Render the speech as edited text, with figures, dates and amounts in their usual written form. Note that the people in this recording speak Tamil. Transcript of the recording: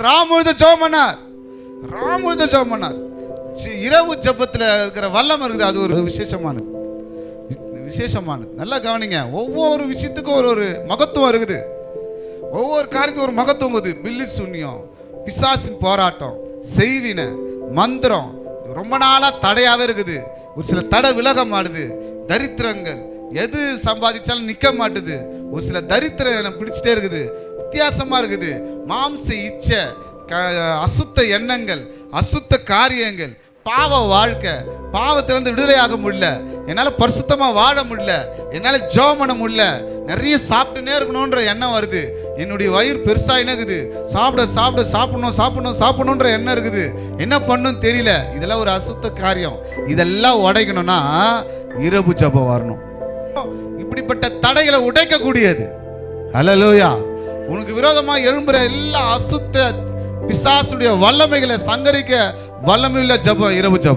ராமுழுத ஜெபம் பண்ணார். ராமுழுத ஜெபம் பண்ணார். இரவு ஜெபத்துல இருக்கிற வல்லம் இருக்குது. அது ஒரு விசேஷமானது. நல்லா கவனிங்க. ஒவ்வொரு விஷயத்துக்கும் ஒரு மகத்துவம் இருக்குது. ஒவ்வொரு காரியத்துக்கும் ஒரு மகத்துவம் இருக்குது. பில்லி சூன்யம், பிசாசின் போராட்டம், செய்வின, மந்திரம் ரொம்ப நாளா தடையாவே இருக்குது. ஒரு சில தடை விலக மாட்டுது. தரித்திரங்கள் எது சம்பாதிச்சாலும் நிக்க மாட்டுது. ஒரு சில தரித்திரம் எனக்கு பிடிச்சிட்டே இருக்குது. வித்தியாசமா இருக்குது. மாம்ச இச்சை, அசுத்த எண்ணங்கள், அசுத்த காரியங்கள், பாவ வாழ்க்கை, பாவத்திலிருந்து விடுதலையாக முடியல, என்னால் பரிசுத்தமாக வாழ முடியல, என்னால் ஜெபம் பண்ண முடியல, நிறைய சாப்பிட்டுனே இருக்கணுன்ற எண்ணம் வருது. என்னுடைய வயிறு பெருசாக இருக்குது. சாப்பிடணுன்ற எண்ணம் இருக்குது. என்ன பண்ணணும்னு தெரியல. இதெல்லாம் ஒரு அசுத்த காரியம். இதெல்லாம் உடைக்கணும்னா இரவு ஜெபம் வரணும். இப்படிப்பட்ட தடைகளை உடைக்கக்கூடியது. ஹல்லேலூயா. உனக்கு விரோதமாக எழும்புற எல்லா அசுத்த பிசாசுடைய வல்லமைகளை சங்கரிக்க வல்லமையுள்ள ஜெபம் இரவு ஜெபம்.